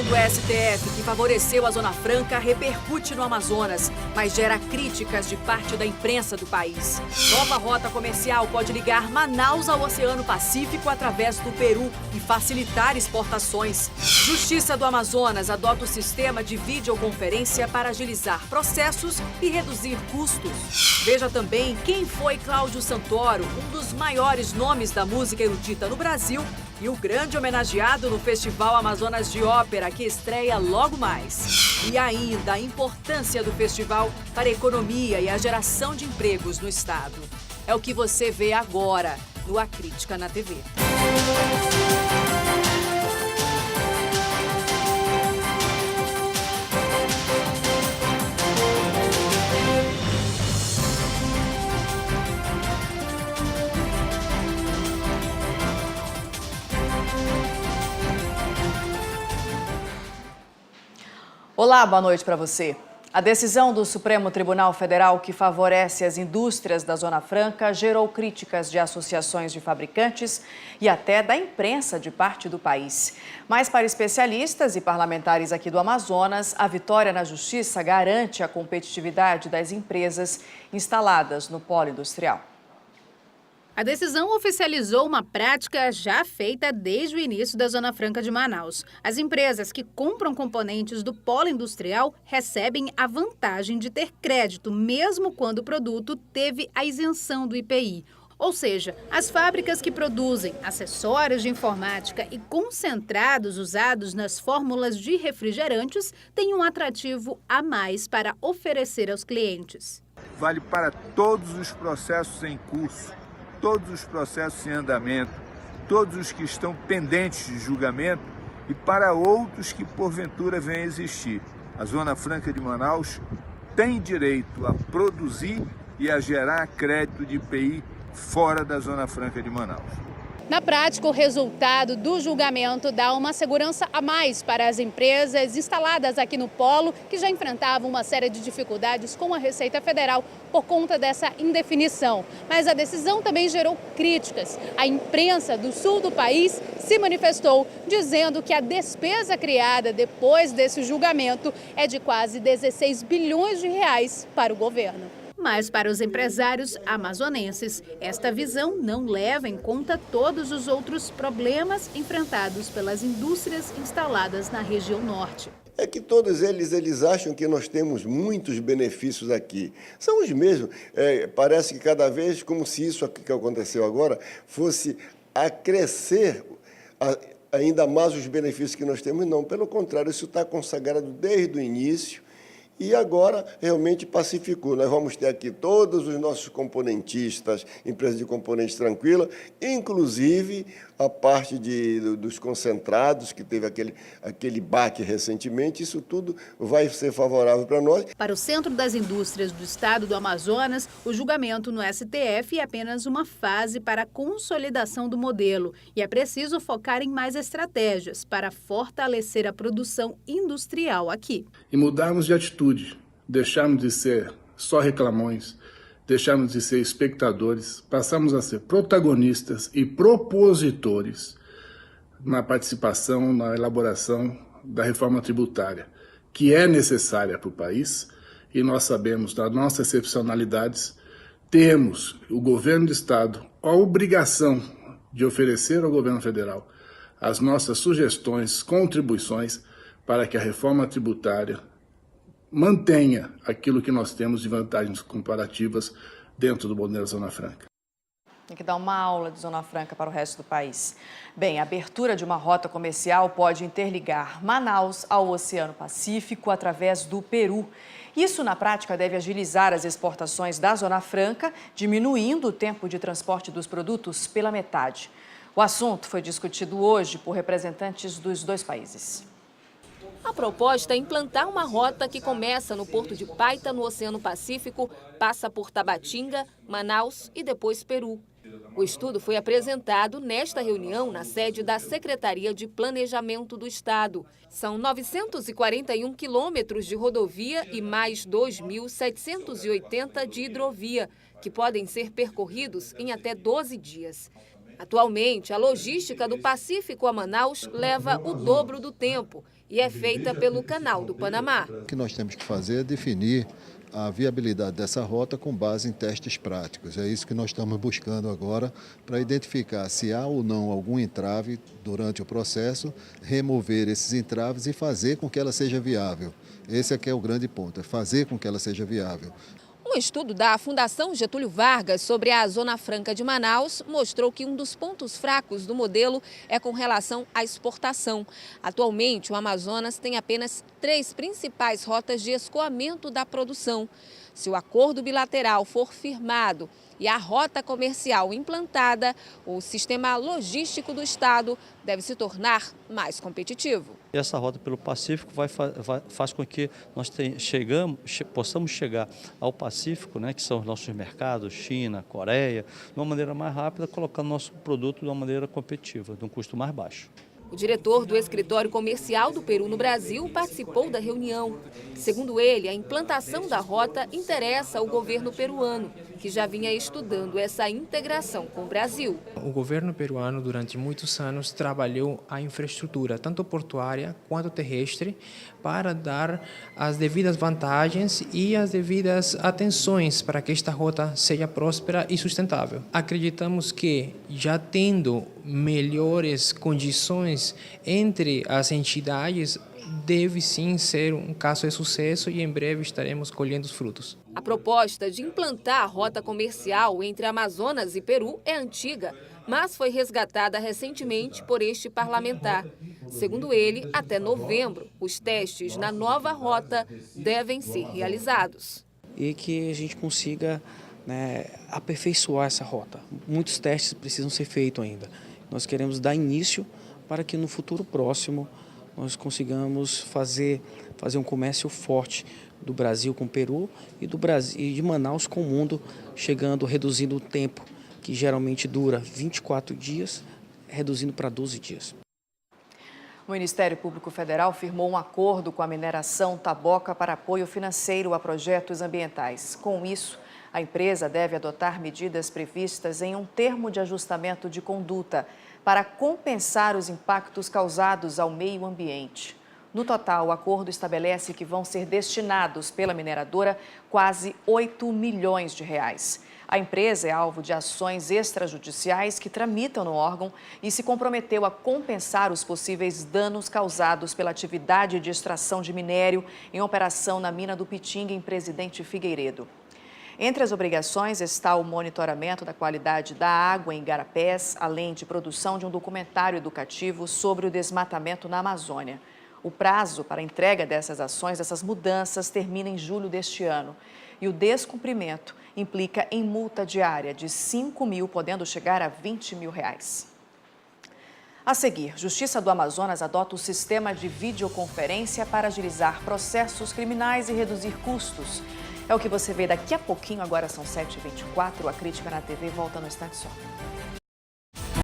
do STF, que favoreceu a Zona Franca, repercute no Amazonas, mas gera críticas de parte da imprensa do país. Nova rota comercial pode ligar Manaus ao Oceano Pacífico através do Peru e facilitar exportações. Justiça do Amazonas adota o sistema de videoconferência para agilizar processos e reduzir custos. Veja também quem foi Cláudio Santoro, um dos maiores nomes da música erudita no Brasil e o grande homenageado no Festival Amazonas de Ópera, que estreia logo mais. E ainda a importância do festival para a economia e a geração de empregos no estado. É o que você vê agora no A Crítica na TV. Olá, boa noite para você. A decisão do Supremo Tribunal Federal que favorece as indústrias da Zona Franca gerou críticas de associações de fabricantes e até da imprensa de parte do país. Mas para especialistas e parlamentares aqui do Amazonas, a vitória na Justiça garante a competitividade das empresas instaladas no polo industrial. A decisão oficializou uma prática já feita desde o início da Zona Franca de Manaus. As empresas que compram componentes do polo industrial recebem a vantagem de ter crédito, mesmo quando o produto teve a isenção do IPI. Ou seja, as fábricas que produzem acessórios de informática e concentrados usados nas fórmulas de refrigerantes têm um atrativo a mais para oferecer aos clientes. Vale para todos os processos em curso, todos os processos em andamento, todos os que estão pendentes de julgamento e para outros que porventura venham a existir. A Zona Franca de Manaus tem direito a produzir e a gerar crédito de IPI fora da Zona Franca de Manaus. Na prática, o resultado do julgamento dá uma segurança a mais para as empresas instaladas aqui no polo, que já enfrentavam uma série de dificuldades com a Receita Federal por conta dessa indefinição. Mas a decisão também gerou críticas. A imprensa do sul do país se manifestou, dizendo que a despesa criada depois desse julgamento é de quase 16 bilhões de reais para o governo. Mas para os empresários amazonenses, esta visão não leva em conta todos os outros problemas enfrentados pelas indústrias instaladas na região norte. É que todos eles acham que nós temos muitos benefícios aqui. São os mesmos. Parece que cada vez, como se isso que aconteceu agora, fosse acrescer ainda mais os benefícios que nós temos. Não, pelo contrário, isso está consagrado desde o início. E agora realmente pacificou. Nós vamos ter aqui todos os nossos componentistas, empresas de componentes tranquila, inclusive a parte dos concentrados, que teve aquele baque recentemente. Isso tudo vai ser favorável para nós. Para o Centro das Indústrias do Estado do Amazonas, o julgamento no STF é apenas uma fase para a consolidação do modelo. E é preciso focar em mais estratégias para fortalecer a produção industrial aqui. E mudarmos de atitude, deixarmos de ser só reclamões, deixarmos de ser espectadores, passamos a ser protagonistas e propositores na participação, na elaboração da reforma tributária, que é necessária para o país, e nós sabemos das nossas excepcionalidades, temos o governo do Estado a obrigação de oferecer ao governo federal as nossas sugestões, contribuições, para que a reforma tributária mantenha aquilo que nós temos de vantagens comparativas dentro do modelo Zona Franca. Tem que dar uma aula de Zona Franca para o resto do país. Bem, a abertura de uma rota comercial pode interligar Manaus ao Oceano Pacífico através do Peru. Isso, na prática, deve agilizar as exportações da Zona Franca, diminuindo o tempo de transporte dos produtos pela metade. O assunto foi discutido hoje por representantes dos dois países. A proposta é implantar uma rota que começa no Porto de Paita, no Oceano Pacífico, passa por Tabatinga, Manaus e depois Peru. O estudo foi apresentado nesta reunião na sede da Secretaria de Planejamento do Estado. São 941 quilômetros de rodovia e mais 2.780 de hidrovia, que podem ser percorridos em até 12 dias. Atualmente, a logística do Pacífico a Manaus leva o dobro do tempo e é feita pelo Canal do Panamá. O que nós temos que fazer é definir a viabilidade dessa rota com base em testes práticos. É isso que nós estamos buscando agora para identificar se há ou não algum entrave durante o processo, remover esses entraves e fazer com que ela seja viável. Esse aqui é o grande ponto, é fazer com que ela seja viável. Um estudo da Fundação Getúlio Vargas sobre a Zona Franca de Manaus mostrou que um dos pontos fracos do modelo é com relação à exportação. Atualmente, o Amazonas tem apenas 3 principais rotas de escoamento da produção. Se o acordo bilateral for firmado e a rota comercial implantada, o sistema logístico do Estado deve se tornar mais competitivo. Essa rota pelo Pacífico faz com que nós possamos chegar ao Pacífico, né, que são os nossos mercados, China, Coreia, de uma maneira mais rápida, colocando nosso produto de uma maneira competitiva, de um custo mais baixo. O diretor do Escritório Comercial do Peru no Brasil participou da reunião. Segundo ele, a implantação da rota interessa ao governo peruano, que já vinha estudando essa integração com o Brasil. O governo peruano, durante muitos anos, trabalhou a infraestrutura, tanto portuária quanto terrestre, para dar as devidas vantagens e as devidas atenções para que esta rota seja próspera e sustentável. Acreditamos que, já tendo melhores condições entre as entidades, deve sim ser um caso de sucesso e em breve estaremos colhendo os frutos. A proposta de implantar a rota comercial entre Amazonas e Peru é antiga, mas foi resgatada recentemente por este parlamentar. Segundo ele, até novembro, os testes na nova rota devem ser realizados. E que a gente consiga, aperfeiçoar essa rota. Muitos testes precisam ser feitos ainda. Nós queremos dar início para que no futuro próximo nós consigamos fazer um comércio forte do Brasil com o Peru e de Manaus com o mundo, reduzindo o tempo, que geralmente dura 24 dias, reduzindo para 12 dias. O Ministério Público Federal firmou um acordo com a mineração Taboca para apoio financeiro a projetos ambientais. Com isso, a empresa deve adotar medidas previstas em um termo de ajustamento de conduta para compensar os impactos causados ao meio ambiente. No total, o acordo estabelece que vão ser destinados pela mineradora quase 8 milhões de reais. A empresa é alvo de ações extrajudiciais que tramitam no órgão e se comprometeu a compensar os possíveis danos causados pela atividade de extração de minério em operação na mina do Pitinga, em Presidente Figueiredo. Entre as obrigações está o monitoramento da qualidade da água em igarapés, além de produção de um documentário educativo sobre o desmatamento na Amazônia. O prazo para a entrega dessas ações, dessas mudanças, termina em julho deste ano. E o descumprimento implica em multa diária de 5 mil, podendo chegar a 20 mil reais. A seguir, Justiça do Amazonas adota o sistema de videoconferência para agilizar processos criminais e reduzir custos. É o que você vê daqui a pouquinho, agora são 7h24, a Crítica na TV volta no instante só.